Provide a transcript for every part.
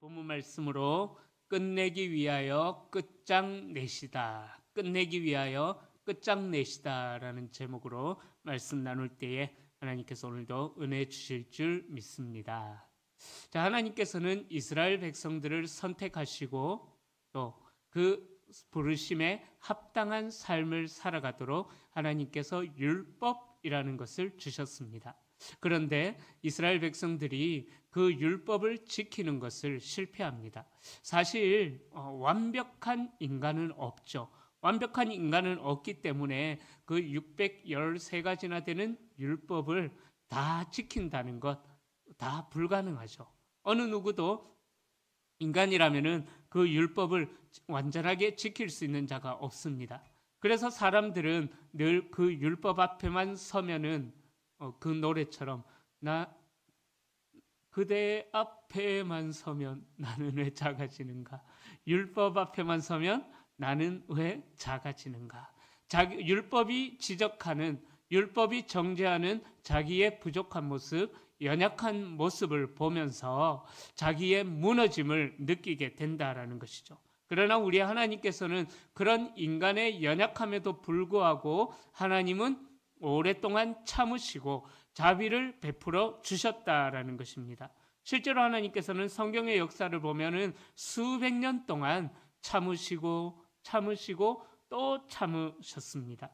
본문 말씀으로 끝내기 위하여 끝장내시다. 끝내기 위하여 끝장내시다라는 제목으로 말씀 나눌 때에 하나님께서 오늘도 은혜 주실 줄 믿습니다. 자, 하나님께서는 이스라엘 백성들을 선택하시고 또 그 부르심에 합당한 삶을 살아가도록 하나님께서 율법이라는 것을 주셨습니다. 그런데 이스라엘 백성들이 그 율법을 지키는 것을 실패합니다. 사실 완벽한 인간은 없죠. 완벽한 인간은 없기 때문에 그 613가지나 되는 율법을 다 지킨다는 것 다 불가능하죠. 어느 누구도 인간이라면은 그 율법을 완전하게 지킬 수 있는 자가 없습니다. 그래서 사람들은 늘 그 율법 앞에만 서면은 그 노래처럼 나 그대 앞에만 서면 나는 왜 작아지는가? 율법 앞에만 서면 나는 왜 작아지는가? 율법이 지적하는, 율법이 정죄하는 자기의 부족한 모습, 연약한 모습을 보면서 자기의 무너짐을 느끼게 된다라는 것이죠. 그러나 우리 하나님께서는 그런 인간의 연약함에도 불구하고 하나님은 오랫동안 참으시고 자비를 베풀어 주셨다라는 것입니다. 실제로 하나님께서는 성경의 역사를 보면은 수백 년 동안 참으시고 또 참으셨습니다.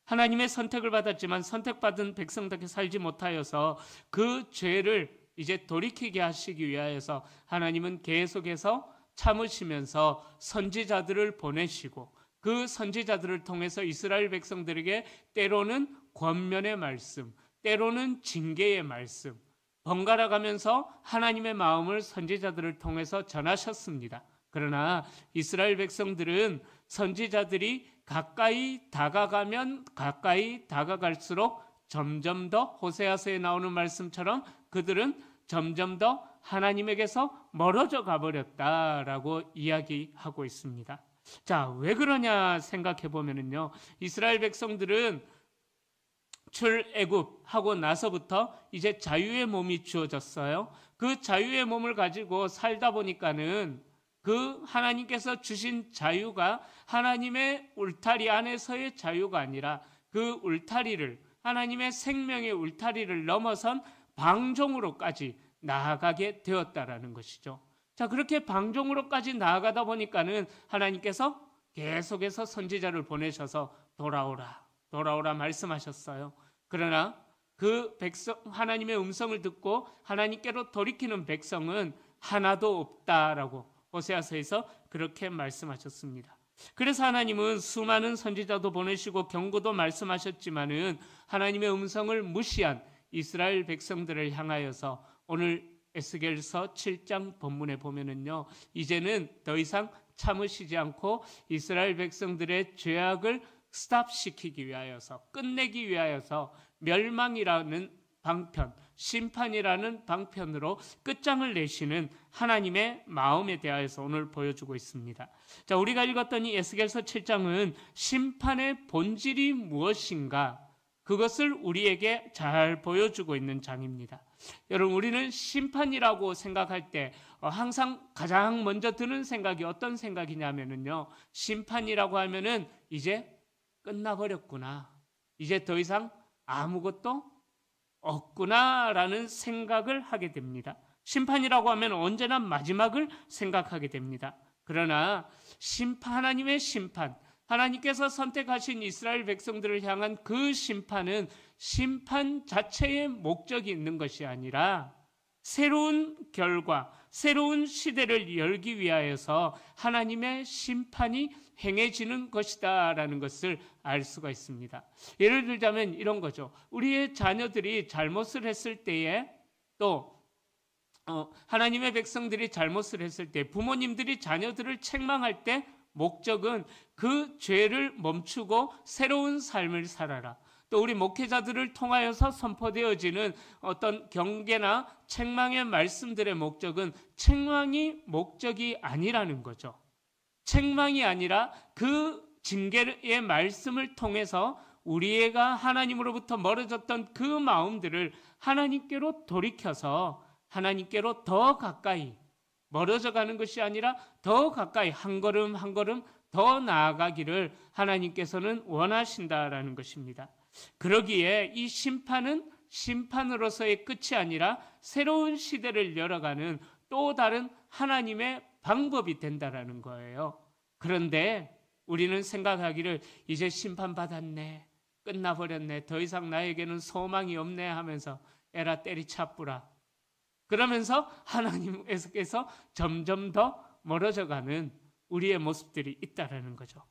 하나님의 선택을 받았지만 선택받은 백성답게 살지 못하여서 그 죄를 이제 돌이키게 하시기 위하여서 하나님은 계속해서 참으시면서 선지자들을 보내시고 그 선지자들을 통해서 이스라엘 백성들에게 때로는 권면의 말씀, 때로는 징계의 말씀, 번갈아 가면서 하나님의 마음을 선지자들을 통해서 전하셨습니다. 그러나 이스라엘 백성들은 선지자들이 가까이 다가가면 가까이 다가갈수록 점점 더 호세아서에 나오는 말씀처럼 그들은 점점 더 하나님에게서 멀어져 가버렸다라고 이야기하고 있습니다. 자, 왜 그러냐 생각해 보면은요, 이스라엘 백성들은 출애굽하고 나서부터 이제 자유의 몸이 주어졌어요. 그 자유의 몸을 가지고 살다 보니까는 그 하나님께서 주신 자유가 하나님의 울타리 안에서의 자유가 아니라 그 울타리를, 하나님의 생명의 울타리를 넘어선 방종으로까지 나아가게 되었다라는 것이죠. 자, 그렇게 방종으로까지 나아가다 보니까는 하나님께서 계속해서 선지자를 보내셔서 돌아오라 말씀하셨어요. 그러나 그 백성, 하나님의 음성을 듣고 하나님께로 돌이키는 백성은 하나도 없다라고 호세아서에서 그렇게 말씀하셨습니다. 그래서 하나님은 수많은 선지자도 보내시고 경고도 말씀하셨지만은 하나님의 음성을 무시한 이스라엘 백성들을 향하여서 오늘 에스겔서 7장 본문에 보면은요, 이제는 더 이상 참으시지 않고 이스라엘 백성들의 죄악을 스탑시키기 위하여서, 끝내기 위하여서 멸망이라는 방편, 심판이라는 방편으로 끝장을 내시는 하나님의 마음에 대하여서 오늘 보여주고 있습니다. 자, 우리가 읽었던 이 에스겔서 7장은 심판의 본질이 무엇인가, 그것을 우리에게 잘 보여주고 있는 장입니다. 여러분, 우리는 심판이라고 생각할 때 항상 가장 먼저 드는 생각이 어떤 생각이냐면요, 심판이라고 하면은 이제 끝나버렸구나, 이제 더 이상 아무것도 없구나라는 생각을 하게 됩니다. 심판이라고 하면 언제나 마지막을 생각하게 됩니다. 그러나 하나님의 심판, 하나님께서 선택하신 이스라엘 백성들을 향한 그 심판은 심판 자체의 목적이 있는 것이 아니라 새로운 결과, 새로운 시대를 열기 위하여서 하나님의 심판이 행해지는 것이다라는 것을 알 수가 있습니다. 예를 들자면 이런 거죠. 우리의 자녀들이 잘못을 했을 때에 또 하나님의 백성들이 잘못을 했을 때 부모님들이 자녀들을 책망할 때 목적은 그 죄를 멈추고 새로운 삶을 살아라. 또 우리 목회자들을 통하여서 선포되어지는 어떤 경계나 책망의 말씀들의 목적은 책망이 목적이 아니라는 거죠. 책망이 아니라 그 징계의 말씀을 통해서 우리가 하나님으로부터 멀어졌던 그 마음들을 하나님께로 돌이켜서 하나님께로 더 가까이 멀어져 가는 것이 아니라 더 가까이 한 걸음 한 걸음 더 나아가기를 하나님께서는 원하신다라는 것입니다. 그러기에 이 심판은 심판으로서의 끝이 아니라 새로운 시대를 열어가는 또 다른 하나님의 방법이 된다라는 거예요. 그런데 우리는 생각하기를 이제 심판받았네, 끝나버렸네, 더 이상 나에게는 소망이 없네 하면서 에라 때리차뿌라, 그러면서 하나님께서 점점 더 멀어져가는 우리의 모습들이 있다라는 거죠.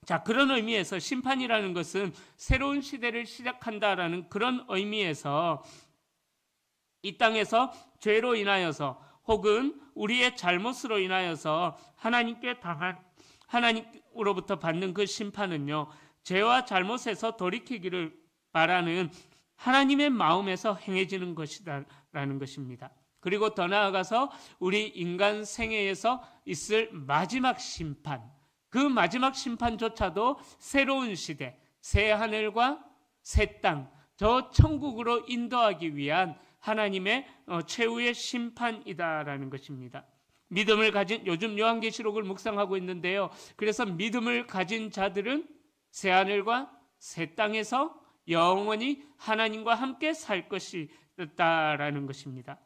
자, 그런 의미에서 심판이라는 것은 새로운 시대를 시작한다라는 그런 의미에서 이 땅에서 죄로 인하여서 혹은 우리의 잘못으로 인하여서 하나님으로부터 받는 그 심판은요, 죄와 잘못에서 돌이키기를 바라는 하나님의 마음에서 행해지는 것이다라는 것입니다. 그리고 더 나아가서 우리 인간 생애에서 있을 마지막 심판, 그 마지막 심판조차도 새로운 시대, 새 하늘과 새 땅, 저 천국으로 인도하기 위한 하나님의 최후의 심판이다라는 것입니다. 믿음을 가진, 요즘 요한계시록을 묵상하고 있는데요, 그래서 믿음을 가진 자들은 새 하늘과 새 땅에서 영원히 하나님과 함께 살 것이다라는 것입니다.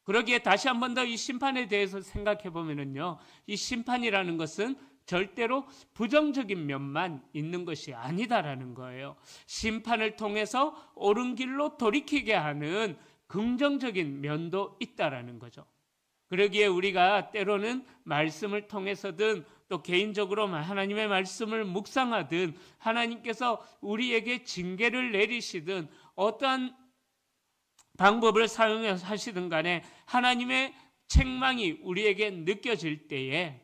그러기에 다시 한 번 더 이 심판에 대해서 생각해 보면은요, 이 심판이라는 것은 절대로 부정적인 면만 있는 것이 아니다라는 거예요. 심판을 통해서 옳은 길로 돌이키게 하는 긍정적인 면도 있다라는 거죠. 그러기에 우리가 때로는 말씀을 통해서든 또 개인적으로 하나님의 말씀을 묵상하든 하나님께서 우리에게 징계를 내리시든 어떠한 방법을 사용해서 하시든 간에 하나님의 책망이 우리에게 느껴질 때에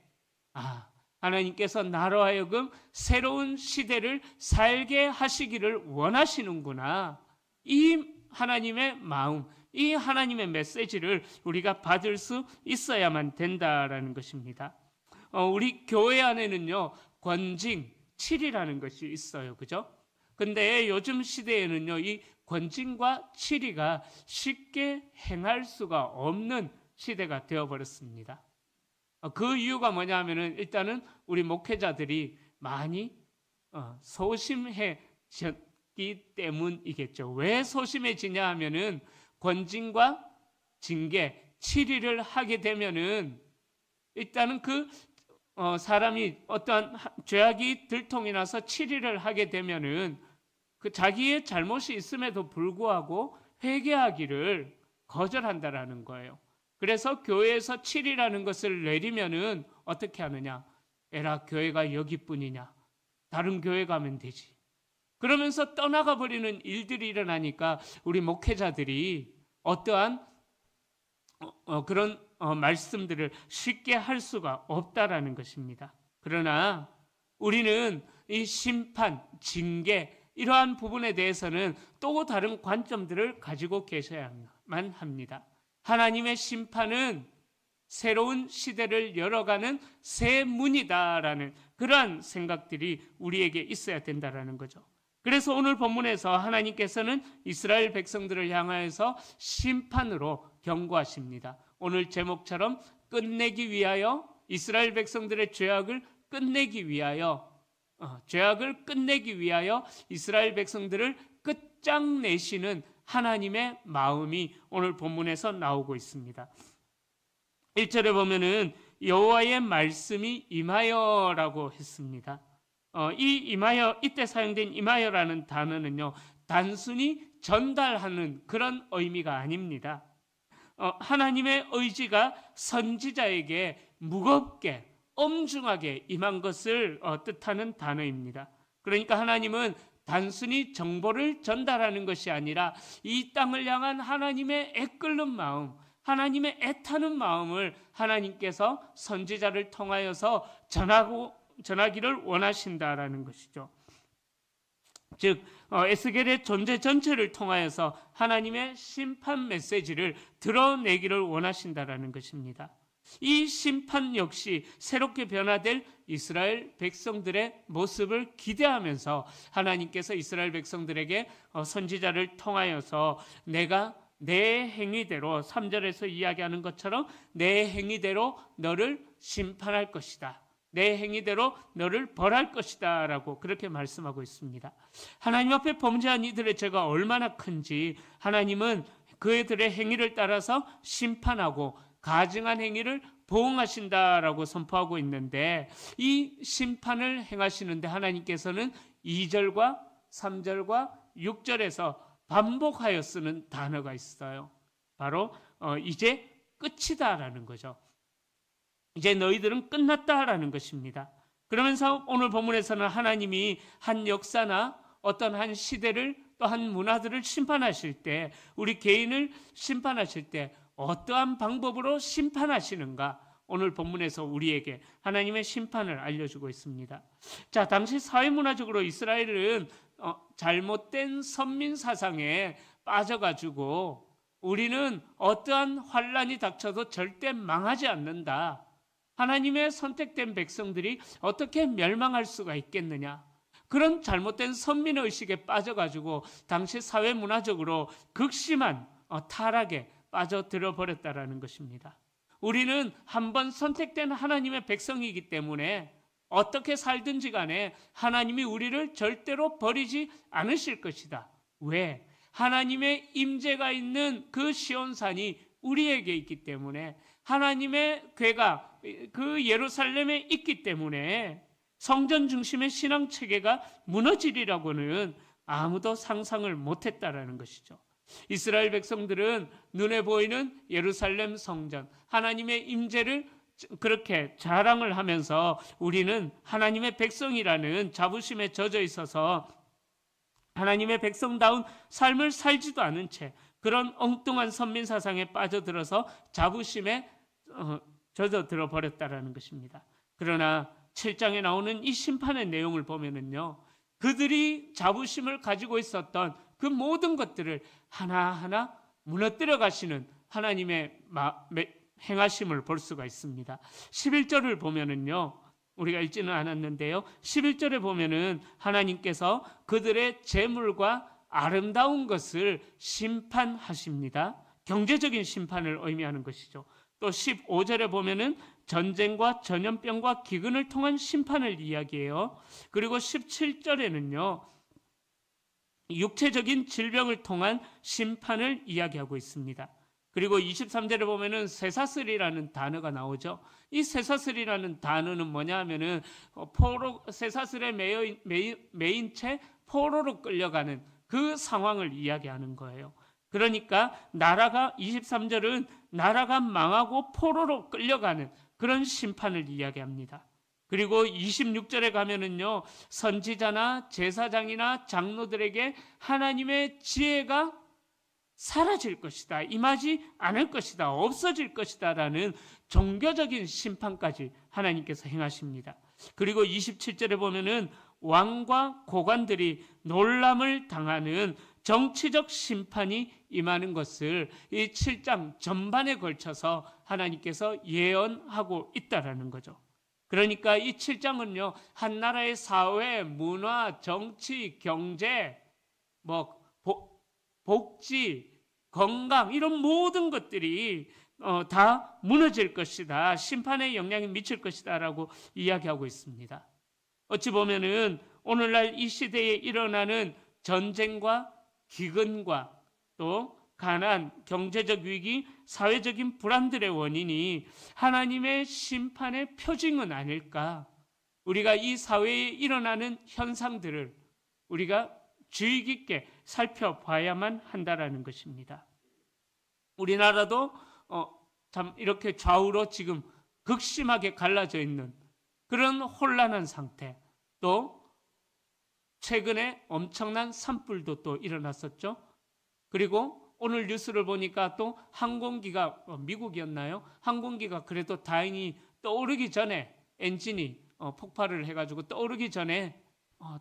하나님께서 나로 하여금 새로운 시대를 살게 하시기를 원하시는구나, 이 하나님의 마음, 이 하나님의 메시지를 우리가 받을 수 있어야만 된다라는 것입니다. 우리 교회 안에는요, 권징 7이라는 것이 있어요. 그죠? 근데 요즘 시대에는요, 이 권징과 치리가 쉽게 행할 수가 없는 시대가 되어버렸습니다. 그 이유가 뭐냐면은 일단은 우리 목회자들이 많이 소심해졌기 때문이겠죠. 왜 소심해지냐 하면은 권징과 징계, 치리를 하게 되면은 일단은 사람이 어떠한 죄악이 들통이 나서 치리를 하게 되면은 그 자기의 잘못이 있음에도 불구하고 회개하기를 거절한다라는 거예요. 그래서 교회에서 7이라는 것을 내리면은 어떻게 하느냐? 에라, 교회가 여기뿐이냐? 다른 교회 가면 되지. 그러면서 떠나가 버리는 일들이 일어나니까 우리 목회자들이 어떠한 그런 말씀들을 쉽게 할 수가 없다라는 것입니다. 그러나 우리는 이 심판, 징계, 이러한 부분에 대해서는 또 다른 관점들을 가지고 계셔야만 합니다. 하나님의 심판은 새로운 시대를 열어가는 새 문이다라는 그러한 생각들이 우리에게 있어야 된다라는 거죠. 그래서 오늘 본문에서 하나님께서는 이스라엘 백성들을 향하여서 심판으로 경고하십니다. 오늘 제목처럼 끝내기 위하여, 이스라엘 백성들의 죄악을 끝내기 위하여 이스라엘 백성들을 끝장내시는 하나님의 마음이 오늘 본문에서 나오고 있습니다. 1절에 보면은 여호와의 말씀이 임하여라고 했습니다. 이때 사용된 임하여라는 단어는요, 단순히 전달하는 그런 의미가 아닙니다. 하나님의 의지가 선지자에게 무겁게 엄중하게 임한 것을 뜻하는 단어입니다. 그러니까 하나님은 단순히 정보를 전달하는 것이 아니라 이 땅을 향한 하나님의 애끓는 마음, 하나님의 애타는 마음을 하나님께서 선지자를 통하여서 전하기를 원하신다라는 것이죠. 즉 에스겔의 존재 전체를 통하여서 하나님의 심판 메시지를 드러내기를 원하신다라는 것입니다. 이 심판 역시 새롭게 변화될 이스라엘 백성들의 모습을 기대하면서 하나님께서 이스라엘 백성들에게 선지자를 통하여서 내가 내 행위대로 3절에서 이야기하는 것처럼 내 행위대로 너를 심판할 것이다. 내 행위대로 너를 벌할 것이다 라고 그렇게 말씀하고 있습니다. 하나님 앞에 범죄한 이들의 죄가 얼마나 큰지 하나님은 그들의 행위를 따라서 심판하고 가증한 행위를 보응하신다라고 선포하고 있는데, 이 심판을 행하시는데 하나님께서는 2절과 3절과 6절에서 반복하여 쓰는 단어가 있어요. 바로 이제 끝이다라는 거죠. 이제 너희들은 끝났다라는 것입니다. 그러면서 오늘 본문에서는 하나님이 한 역사나 어떤 한 시대를 또 한 문화들을 심판하실 때, 우리 개인을 심판하실 때 어떠한 방법으로 심판하시는가, 오늘 본문에서 우리에게 하나님의 심판을 알려주고 있습니다. 자, 당시 사회문화적으로 이스라엘은 잘못된 선민 사상에 빠져가지고 우리는 어떠한 환란이 닥쳐도 절대 망하지 않는다. 하나님의 선택된 백성들이 어떻게 멸망할 수가 있겠느냐. 그런 잘못된 선민의식에 빠져가지고 당시 사회문화적으로 극심한 타락에 빠져들어 버렸다라는 것입니다. 우리는 한번 선택된 하나님의 백성이기 때문에 어떻게 살든지 간에 하나님이 우리를 절대로 버리지 않으실 것이다. 왜? 하나님의 임재가 있는 그 시온산이 우리에게 있기 때문에, 하나님의 궤가 그 예루살렘에 있기 때문에 성전 중심의 신앙 체계가 무너지리라고는 아무도 상상을 못했다라는 것이죠. 이스라엘 백성들은 눈에 보이는 예루살렘 성전, 하나님의 임재를 그렇게 자랑을 하면서 우리는 하나님의 백성이라는 자부심에 젖어 있어서 하나님의 백성다운 삶을 살지도 않은 채 그런 엉뚱한 선민 사상에 빠져들어서 자부심에 젖어들어 버렸다라는 것입니다. 그러나 7장에 나오는 이 심판의 내용을 보면은요, 그들이 자부심을 가지고 있었던 그 모든 것들을 하나하나 무너뜨려 가시는 하나님의 행하심을 볼 수가 있습니다. 11절을 보면은요, 우리가 읽지는 않았는데요, 11절에 보면은 하나님께서 그들의 재물과 아름다운 것을 심판하십니다. 경제적인 심판을 의미하는 것이죠. 또 15절에 보면은 전쟁과 전염병과 기근을 통한 심판을 이야기해요. 그리고 17절에는요, 육체적인 질병을 통한 심판을 이야기하고 있습니다. 그리고 23절에 보면은 쇠사슬이라는 단어가 나오죠. 이 쇠사슬이라는 단어는 뭐냐 하면은 쇠사슬에 매인 채 포로로 끌려가는 그 상황을 이야기하는 거예요. 그러니까 23절은 나라가 망하고 포로로 끌려가는 그런 심판을 이야기합니다. 그리고 26절에 가면은요, 선지자나 제사장이나 장로들에게 하나님의 지혜가 사라질 것이다, 임하지 않을 것이다, 없어질 것이다 라는 종교적인 심판까지 하나님께서 행하십니다. 그리고 27절에 보면은 왕과 고관들이 놀람을 당하는 정치적 심판이 임하는 것을 이 7장 전반에 걸쳐서 하나님께서 예언하고 있다라는 거죠. 그러니까 이 7장은요, 한 나라의 사회, 문화, 정치, 경제, 복지, 건강, 이런 모든 것들이 다 무너질 것이다, 심판의 영향이 미칠 것이다 라고 이야기하고 있습니다. 어찌 보면은 오늘날 이 시대에 일어나는 전쟁과 기근과 또 가난, 경제적 위기, 사회적인 불안들의 원인이 하나님의 심판의 표징은 아닐까? 우리가 이 사회에 일어나는 현상들을 우리가 주의 깊게 살펴봐야만 한다라는 것입니다. 우리나라도 참 이렇게 좌우로 지금 극심하게 갈라져 있는 그런 혼란한 상태, 또 최근에 엄청난 산불도 또 일어났었죠. 그리고 오늘 뉴스를 보니까 또 항공기가, 미국이었나요? 항공기가 그래도 다행히 떠오르기 전에 엔진이 폭발을 해가지고 떠오르기 전에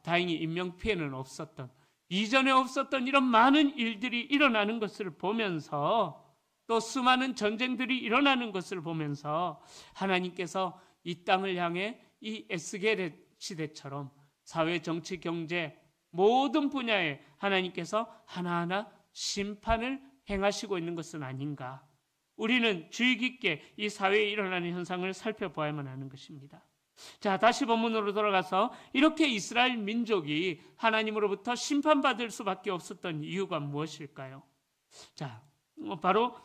다행히 인명피해는 없었던, 이전에 없었던 이런 많은 일들이 일어나는 것을 보면서, 또 수많은 전쟁들이 일어나는 것을 보면서 하나님께서 이 땅을 향해 이 에스겔의 시대처럼 사회, 정치, 경제 모든 분야에 하나님께서 하나하나 심판을 행하시고 있는 것은 아닌가? 우리는 주의 깊게 이 사회에 일어나는 현상을 살펴봐야만 하는 것입니다. 자, 다시 본문으로 돌아가서 이렇게 이스라엘 민족이 하나님으로부터 심판받을 수밖에 없었던 이유가 무엇일까요? 자, 바로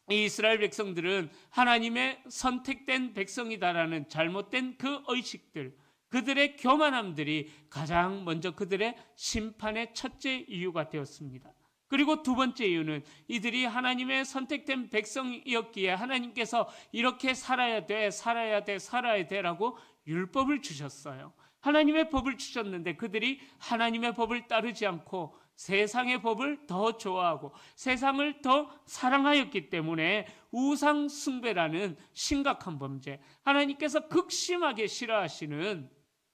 이 이스라엘 백성들은 하나님의 선택된 백성이다라는 잘못된 그 의식들, 그들의 교만함들이 가장 먼저 그들의 심판의 첫째 이유가 되었습니다. 그리고 두 번째 이유는 이들이 하나님의 선택된 백성이었기에 하나님께서 이렇게 살아야 돼 라고 율법을 주셨어요. 하나님의 법을 주셨는데 그들이 하나님의 법을 따르지 않고 세상의 법을 더 좋아하고 세상을 더 사랑하였기 때문에 우상 숭배라는 심각한 범죄, 하나님께서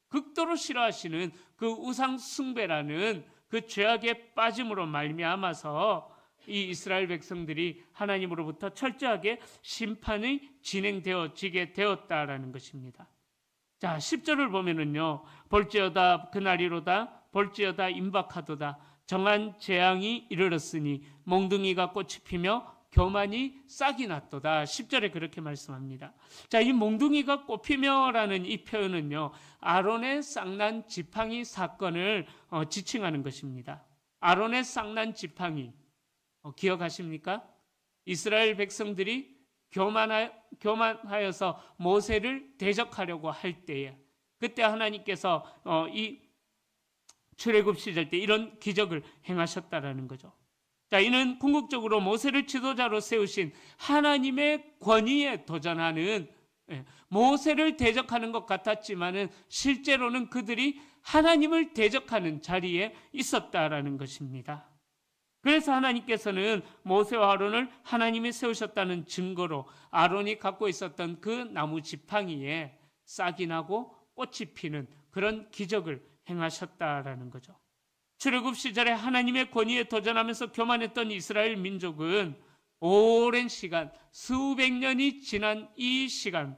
극도로 싫어하시는 그 우상 숭배라는 그 죄악에 빠짐으로 말미암아서 이 이스라엘 백성들이 하나님으로부터 철저하게 심판이 진행되어지게 되었다라는 것입니다. 자, 10절을 보면은요, 볼지어다 그날이로다, 볼지어다 임박하도다, 정한 재앙이 이르렀으니 몽둥이가 꽃이 피며 교만이 싹이 났도다. 10절에 그렇게 말씀합니다. 자, 이 몽둥이가 꽃피며라는 이 표현은요, 아론의 쌍난 지팡이 사건을 지칭하는 것입니다. 아론의 쌍난 지팡이 기억하십니까? 이스라엘 백성들이 교만하여서 모세를 대적하려고 할 때에, 그때 하나님께서 이 출애굽 시절 때 이런 기적을 행하셨다라는 거죠. 자, 이는 궁극적으로 모세를 지도자로 세우신 하나님의 권위에 도전하는, 모세를 대적하는 것 같았지만은 실제로는 그들이 하나님을 대적하는 자리에 있었다라는 것입니다. 그래서 하나님께서는 모세와 아론을 하나님이 세우셨다는 증거로 아론이 갖고 있었던 그 나무 지팡이에 싹이 나고 꽃이 피는 그런 기적을 행하셨다라는 거죠. 출애굽 시절에 하나님의 권위에 도전하면서 교만했던 이스라엘 민족은 오랜 시간, 수백 년이 지난 이 시간,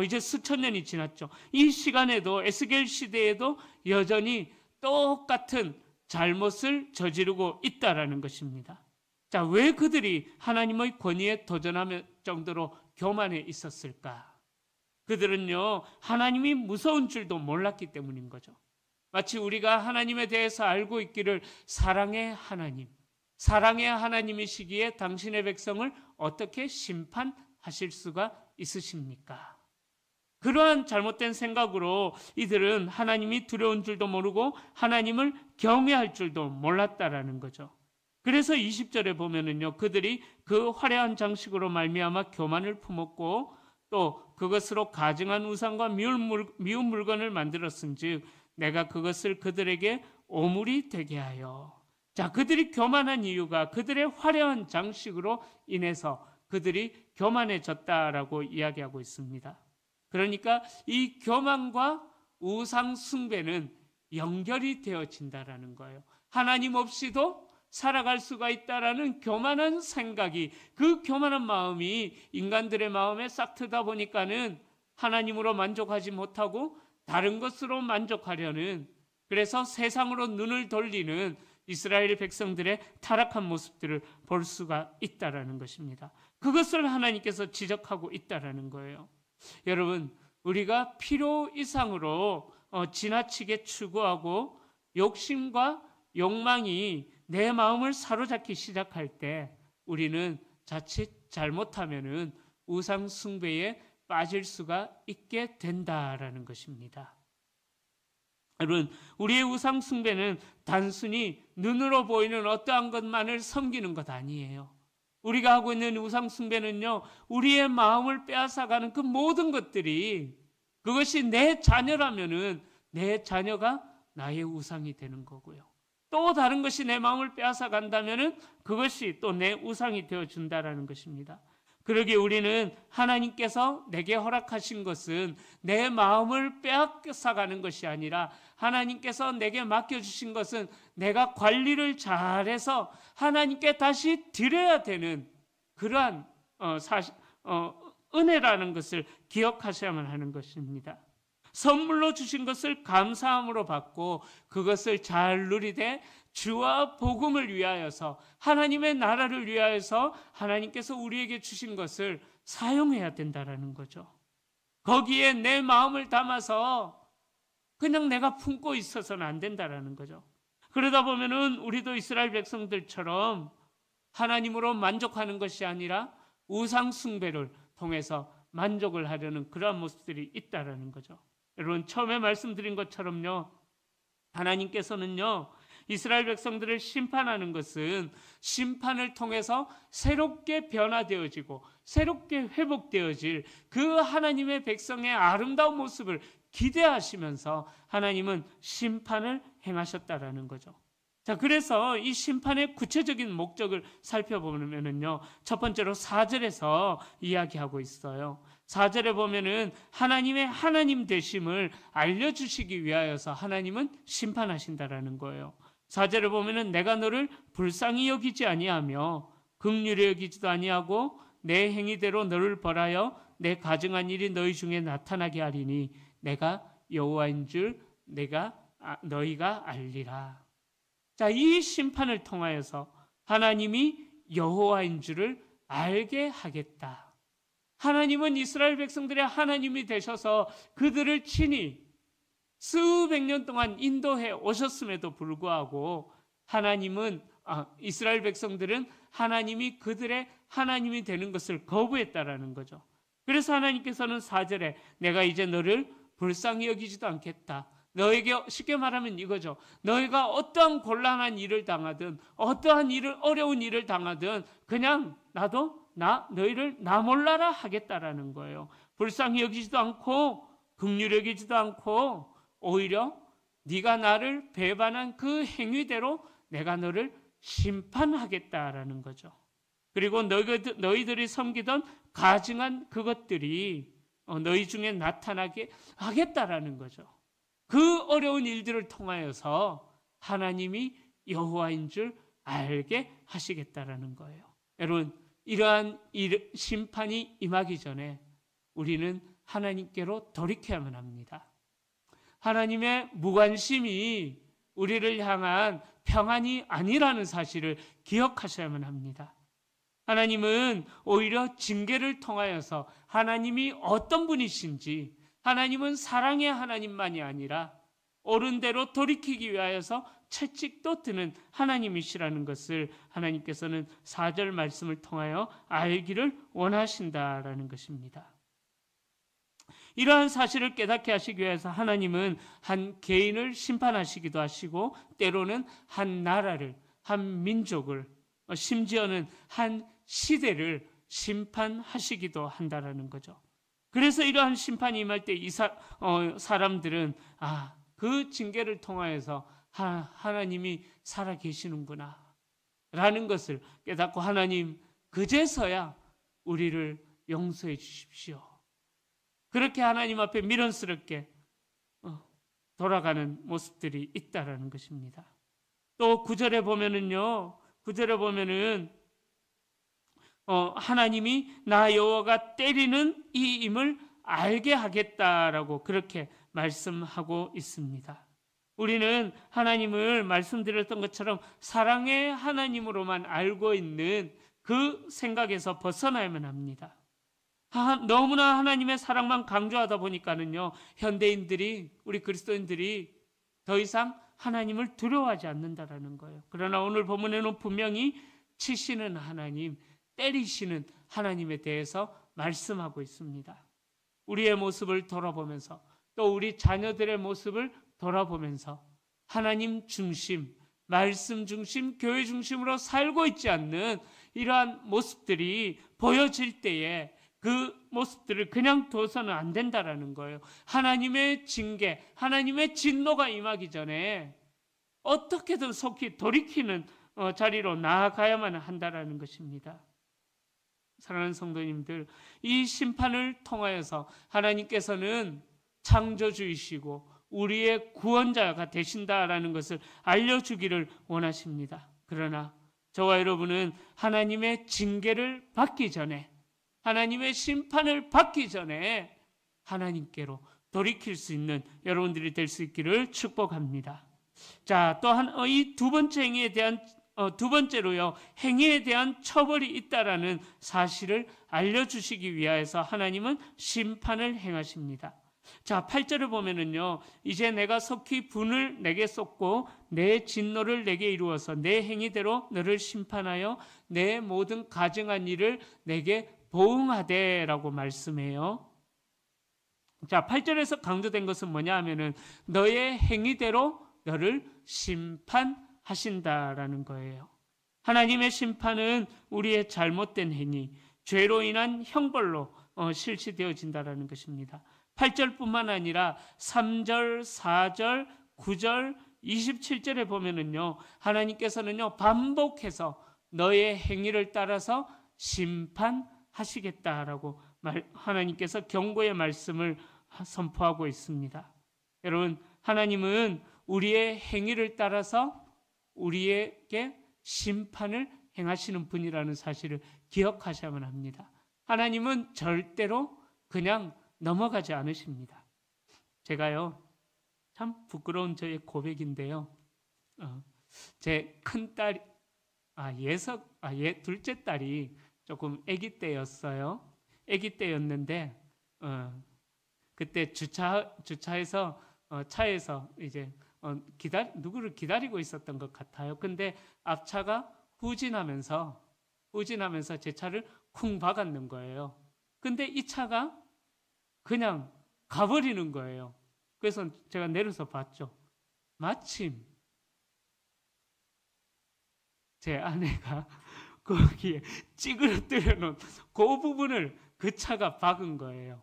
이제 수천 년이 지났죠. 이 시간에도, 에스겔 시대에도 여전히 똑같은 잘못을 저지르고 있다라는 것입니다. 자, 왜 그들이 하나님의 권위에 도전할 정도로 교만해 있었을까? 그들은요, 하나님이 무서운 줄도 몰랐기 때문인 거죠. 마치 우리가 하나님에 대해서 알고 있기를 사랑의 하나님이시기에 당신의 백성을 어떻게 심판하실 수가 있으십니까? 그러한 잘못된 생각으로 이들은 하나님이 두려운 줄도 모르고 하나님을 경외할 줄도 몰랐다라는 거죠. 그래서 20절에 보면은요, 그들이 그 화려한 장식으로 말미암아 교만을 품었고 또 그것으로 가증한 우상과 미운 물건을 만들었은즉 내가 그것을 그들에게 오물이 되게 하여. 자, 그들이 교만한 이유가 그들의 화려한 장식으로 인해서 그들이 교만해졌다라고 이야기하고 있습니다. 그러니까 이 교만과 우상 숭배는 연결이 되어진다라는 거예요. 하나님 없이도 살아갈 수가 있다라는 교만한 생각이, 그 교만한 마음이 인간들의 마음에 싹 트다 보니까는 하나님으로 만족하지 못하고 다른 것으로 만족하려는, 그래서 세상으로 눈을 돌리는 이스라엘 백성들의 타락한 모습들을 볼 수가 있다라는 것입니다. 그것을 하나님께서 지적하고 있다라는 거예요. 여러분, 우리가 필요 이상으로 지나치게 추구하고 욕심과 욕망이 내 마음을 사로잡기 시작할 때 우리는 자칫 잘못하면은 우상 숭배에 빠질 수가 있게 된다라는 것입니다. 여러분, 우리의 우상 숭배는 단순히 눈으로 보이는 어떠한 것만을 섬기는 것 아니에요. 우리가 하고 있는 우상 숭배는요, 우리의 마음을 빼앗아가는 그 모든 것들이, 그것이 내 자녀라면은 내 자녀가 나의 우상이 되는 거고요. 또 다른 것이 내 마음을 빼앗아 간다면은 그것이 또 내 우상이 되어 준다라는 것입니다. 그러기에 우리는 하나님께서 내게 허락하신 것은 내 마음을 빼앗아가는 것이 아니라 하나님께서 내게 맡겨주신 것은 내가 관리를 잘해서 하나님께 다시 드려야 되는 그러한 은혜라는 것을 기억하셔야만 하는 것입니다. 선물로 주신 것을 감사함으로 받고 그것을 잘 누리되 주와 복음을 위하여서 하나님의 나라를 위하여서 하나님께서 우리에게 주신 것을 사용해야 된다라는 거죠. 거기에 내 마음을 담아서 그냥 내가 품고 있어서는 안 된다라는 거죠. 그러다 보면은 우리도 이스라엘 백성들처럼 하나님으로 만족하는 것이 아니라 우상 숭배를 통해서 만족을 하려는 그러한 모습들이 있다라는 거죠. 여러분, 처음에 말씀드린 것처럼요, 하나님께서는요, 이스라엘 백성들을 심판하는 것은 심판을 통해서 새롭게 변화되어지고 새롭게 회복되어질 그 하나님의 백성의 아름다운 모습을 기대하시면서 하나님은 심판을 행하셨다라는 거죠. 자, 그래서 이 심판의 구체적인 목적을 살펴보면은요, 첫 번째로 4절에서 이야기하고 있어요. 4절에 보면은 하나님의 하나님 되심을 알려주시기 위하여서 하나님은 심판하신다라는 거예요. 4절에 보면은 내가 너를 불쌍히 여기지 아니하며 긍휼히 여기지도 아니하고 내 행위대로 너를 벌하여 내 가증한 일이 너희 중에 나타나게 하리니 내가 여호와인 줄 너희가 알리라. 자, 이 심판을 통하여서 하나님이 여호와인 줄을 알게 하겠다. 하나님은 이스라엘 백성들의 하나님이 되셔서 그들을 친히 수백 년 동안 인도해 오셨음에도 불구하고 이스라엘 백성들은 하나님이 그들의 하나님이 되는 것을 거부했다라는 거죠. 그래서 하나님께서는 4절에 내가 이제 너를 불쌍히 여기지도 않겠다. 너에게 쉽게 말하면 이거죠. 너희가 어떠한 곤란한 일을 당하든 어떠한 어려운 일을 당하든 그냥 너희를 나 몰라라 하겠다라는 거예요. 불쌍히 여기지도 않고 긍휼히 여기지도 않고 오히려 네가 나를 배반한 그 행위대로 내가 너를 심판하겠다라는 거죠. 그리고 너희들이 섬기던 가증한 그것들이 너희 중에 나타나게 하겠다라는 거죠. 그 어려운 일들을 통하여서 하나님이 여호와인 줄 알게 하시겠다라는 거예요. 여러분, 이러한 심판이 임하기 전에 우리는 하나님께로 돌이켜야만 합니다. 하나님의 무관심이 우리를 향한 평안이 아니라는 사실을 기억하셔야만 합니다. 하나님은 오히려 징계를 통하여서 하나님이 어떤 분이신지, 하나님은 사랑의 하나님만이 아니라 옳은 대로 돌이키기 위하여서 채찍도 드는 하나님이시라는 것을 하나님께서는 4절 말씀을 통하여 알기를 원하신다라는 것입니다. 이러한 사실을 깨닫게 하시기 위해서 하나님은 한 개인을 심판하시기도 하시고 때로는 한 나라를, 한 민족을, 심지어는 한 시대를 심판하시기도 한다라는 거죠. 그래서 이러한 심판이 임할 때 사람들은 그 징계를 통하여서 하나님이 살아계시는구나 라는 것을 깨닫고 하나님 그제서야 우리를 용서해 주십시오. 그렇게 하나님 앞에 미련스럽게 돌아가는 모습들이 있다라는 것입니다. 또 9절에 보면은요, 9절에 보면은 하나님이 나 여호와가 때리는 이임을 알게 하겠다라고 그렇게 말씀하고 있습니다. 우리는 하나님을 말씀드렸던 것처럼 사랑의 하나님으로만 알고 있는 그 생각에서 벗어나야만 합니다. 너무나 하나님의 사랑만 강조하다 보니까는요, 현대인들이, 우리 그리스도인들이 더 이상 하나님을 두려워하지 않는다라는 거예요. 그러나 오늘 본문에는 분명히 치시는 하나님, 때리시는 하나님에 대해서 말씀하고 있습니다. 우리의 모습을 돌아보면서 또 우리 자녀들의 모습을 돌아보면서 하나님 중심, 말씀 중심, 교회 중심으로 살고 있지 않는 이러한 모습들이 보여질 때에 그 모습들을 그냥 둬서는 안 된다라는 거예요. 하나님의 징계, 하나님의 진노가 임하기 전에 어떻게든 속히 돌이키는 자리로 나아가야만 한다라는 것입니다. 사랑하는 성도님들, 이 심판을 통하여서 하나님께서는 창조주이시고 우리의 구원자가 되신다라는 것을 알려주기를 원하십니다. 그러나 저와 여러분은 하나님의 징계를 받기 전에, 하나님의 심판을 받기 전에 하나님께로 돌이킬 수 있는 여러분들이 될 수 있기를 축복합니다. 자, 또한 이 두 번째 행위에 대한 두 번째로요, 행위에 대한 처벌이 있다라는 사실을 알려주시기 위하여서 하나님은 심판을 행하십니다. 자, 8절을 보면은요, 이제 내가 속히 분을 내게 쏟고 내 진노를 내게 이루어서 내 행위대로 너를 심판하여 내 모든 가증한 일을 내게 보응하되라고 말씀해요. 자, 8절에서 강조된 것은 뭐냐 하면은 너의 행위대로 너를 심판하신다라는 거예요. 하나님의 심판은 우리의 잘못된 행위, 죄로 인한 형벌로 실시되어진다라는 것입니다. 8절뿐만 아니라 3절, 4절, 9절, 27절에 보면은요, 하나님께서는요, 반복해서 너의 행위를 따라서 심판하시겠다라고 하나님께서 경고의 말씀을 선포하고 있습니다. 여러분, 하나님은 우리의 행위를 따라서 우리에게 심판을 행하시는 분이라는 사실을 기억하셔야만 합니다. 하나님은 절대로 그냥 넘어가지 않으십니다. 제가요, 참 부끄러운 저의 고백인데요. 제 큰딸, 둘째 딸이 조금 아기 때였어요. 아기 때였는데, 그때 주차해서, 차에서 이제, 누구를 기다리고 있었던 것 같아요. 근데 앞차가 후진하면서 제 차를 쿵 박았는 거예요. 근데 이 차가 그냥 가버리는 거예요. 그래서 제가 내려서 봤죠. 마침 제 아내가 거기에 찌그러뜨려 놓은 그 부분을 그 차가 박은 거예요.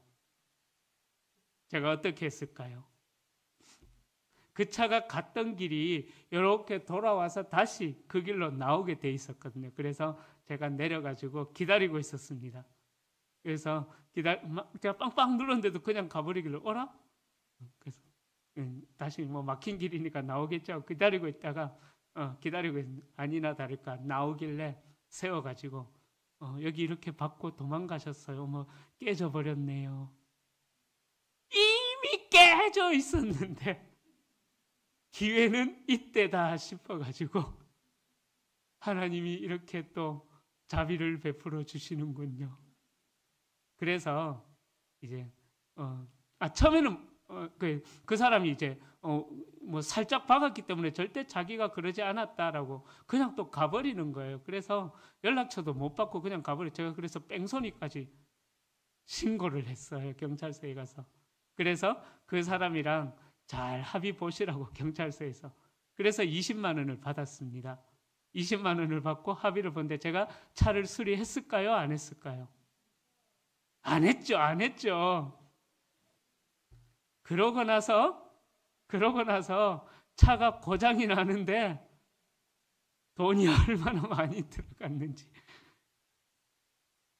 제가 어떻게 했을까요? 그 차가 갔던 길이 이렇게 돌아와서 다시 그 길로 나오게 돼 있었거든요. 제가 내려가지고 기다리고 있었습니다. 그래서 제가 빵빵 눌렀는데도 그냥 가버리길래 어라? 그래서 다시 뭐 막힌 길이니까 나오겠죠. 기다리고 있다가 기다리고 아니나 다를까 나오길래 세워가지고 여기 이렇게 받고 도망가셨어요. 뭐 깨져버렸네요. 이미 깨져 있었는데 기회는 이때다 싶어가지고 하나님이 이렇게 또 자비를 베풀어 주시는군요. 그래서 이제 처음에는 그 사람이 이제 뭐 살짝 박았기 때문에 절대 자기가 그러지 않았다라고 그냥 또 가버리는 거예요. 그래서 연락처도 못 받고 그냥 가버려. 제가 그래서 뺑소니까지 신고를 했어요. 경찰서에 가서. 그래서 그 사람이랑 잘 합의 보시라고 경찰서에서. 그래서 20만 원을 받았습니다. 20만 원을 받고 합의를 본데 제가 차를 수리했을까요? 안 했을까요? 안 했죠. 그러고 나서 차가 고장이 나는데 돈이 얼마나 많이 들어갔는지.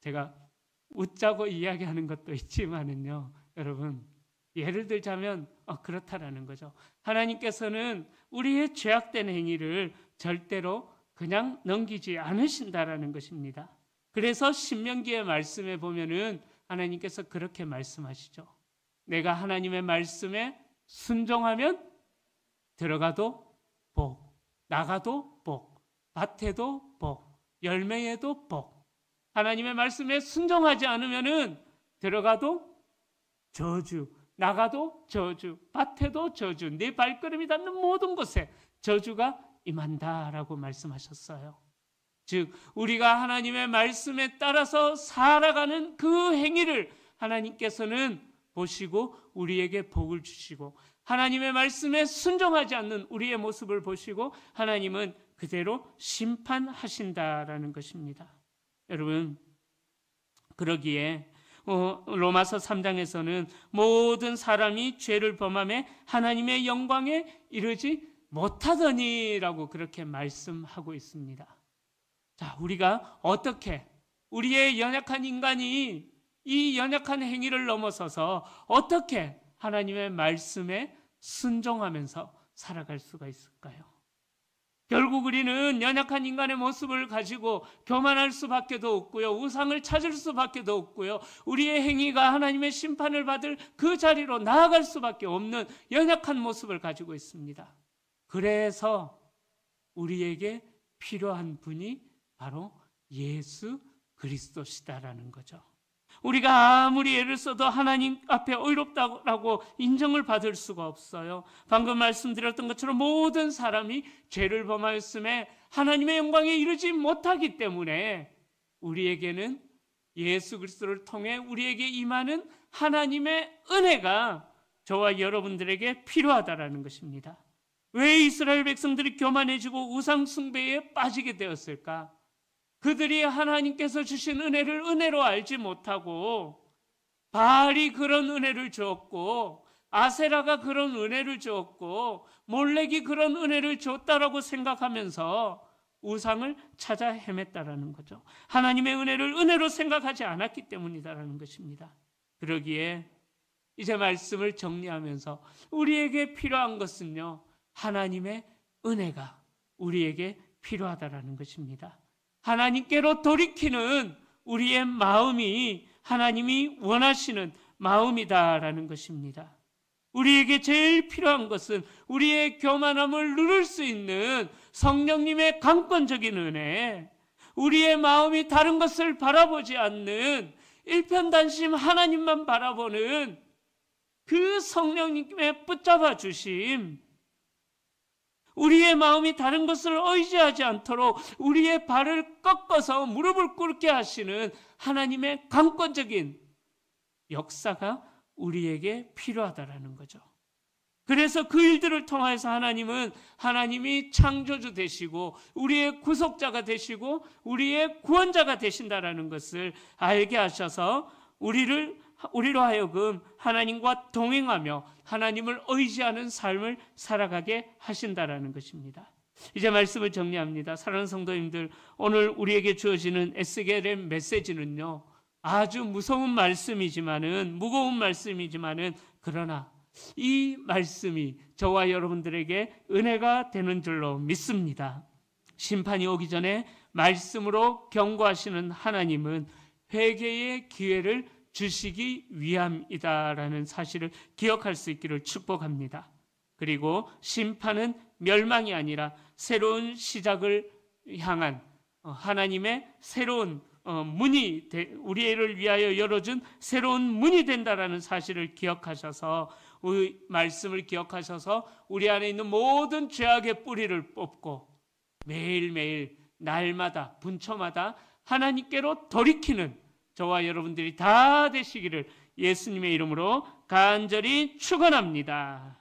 제가 웃자고 이야기하는 것도 있지만은요, 여러분, 예를 들자면 그렇다라는 거죠. 하나님께서는 우리의 죄악된 행위를 절대로 그냥 넘기지 않으신다라는 것입니다. 그래서 신명기의 말씀에 보면은 하나님께서 그렇게 말씀하시죠. 내가 하나님의 말씀에 순종하면 들어가도 복, 나가도 복, 밭에도 복, 열매에도 복. 하나님의 말씀에 순종하지 않으면은 들어가도 저주, 나가도 저주, 밭에도 저주, 내 발걸음이 닿는 모든 곳에 저주가 임한다라고 말씀하셨어요. 즉 우리가 하나님의 말씀에 따라서 살아가는 그 행위를 하나님께서는 보시고 우리에게 복을 주시고, 하나님의 말씀에 순종하지 않는 우리의 모습을 보시고 하나님은 그대로 심판하신다라는 것입니다. 여러분, 그러기에 로마서 3장에서는 모든 사람이 죄를 범하며 하나님의 영광에 이르지 못하더니라고 그렇게 말씀하고 있습니다. 자, 우리가 어떻게 우리의 연약한 인간이 이 연약한 행위를 넘어서서 어떻게 하나님의 말씀에 순종하면서 살아갈 수가 있을까요? 결국 우리는 연약한 인간의 모습을 가지고 교만할 수밖에 없고요. 우상을 찾을 수밖에 없고요. 우리의 행위가 하나님의 심판을 받을 그 자리로 나아갈 수밖에 없는 연약한 모습을 가지고 있습니다. 그래서 우리에게 필요한 분이 바로 예수 그리스도시다라는 거죠. 우리가 아무리 애를 써도 하나님 앞에 의롭다고 인정을 받을 수가 없어요. 방금 말씀드렸던 것처럼 모든 사람이 죄를 범하였음에 하나님의 영광에 이르지 못하기 때문에 우리에게는 예수 그리스도를 통해 우리에게 임하는 하나님의 은혜가 저와 여러분들에게 필요하다라는 것입니다. 왜 이스라엘 백성들이 교만해지고 우상 숭배에 빠지게 되었을까? 그들이 하나님께서 주신 은혜를 은혜로 알지 못하고 바알이 그런 은혜를 주었고 아세라가 그런 은혜를 주었고 몰렉이 그런 은혜를 줬다라고 생각하면서 우상을 찾아 헤맸다라는 거죠. 하나님의 은혜를 은혜로 생각하지 않았기 때문이다라는 것입니다. 그러기에 이제 말씀을 정리하면서 우리에게 필요한 것은요, 하나님의 은혜가 우리에게 필요하다라는 것입니다. 하나님께로 돌이키는 우리의 마음이 하나님이 원하시는 마음이다라는 것입니다. 우리에게 제일 필요한 것은 우리의 교만함을 누를 수 있는 성령님의 강권적인 은혜, 우리의 마음이 다른 것을 바라보지 않는 일편단심 하나님만 바라보는 그 성령님의 붙잡아 주심, 우리의 마음이 다른 것을 의지하지 않도록 우리의 발을 꺾어서 무릎을 꿇게 하시는 하나님의 강권적인 역사가 우리에게 필요하다라는 거죠. 그래서 그 일들을 통해서 하나님이 창조주 되시고 우리의 구속자가 되시고 우리의 구원자가 되신다라는 것을 알게 하셔서 우리로 하여금 하나님과 동행하며 하나님을 의지하는 삶을 살아가게 하신다라는 것입니다. 이제 말씀을 정리합니다. 사랑하는 성도님들, 오늘 우리에게 주어지는 에스겔의 메시지는요, 아주 무거운 말씀이지만은 그러나 이 말씀이 저와 여러분들에게 은혜가 되는 줄로 믿습니다. 심판이 오기 전에 말씀으로 경고하시는 하나님은 회개의 기회를 주시기 위함이다라는 사실을 기억할 수 있기를 축복합니다. 그리고 심판은 멸망이 아니라 새로운 시작을 향한 하나님의 새로운 문이, 우리를 위하여 열어준 새로운 문이 된다라는 사실을 기억하셔서, 말씀을 기억하셔서 우리 안에 있는 모든 죄악의 뿌리를 뽑고 매일매일 날마다 분초마다 하나님께로 돌이키는 저와 여러분들이 다 되시기를 예수님의 이름으로 간절히 축원합니다.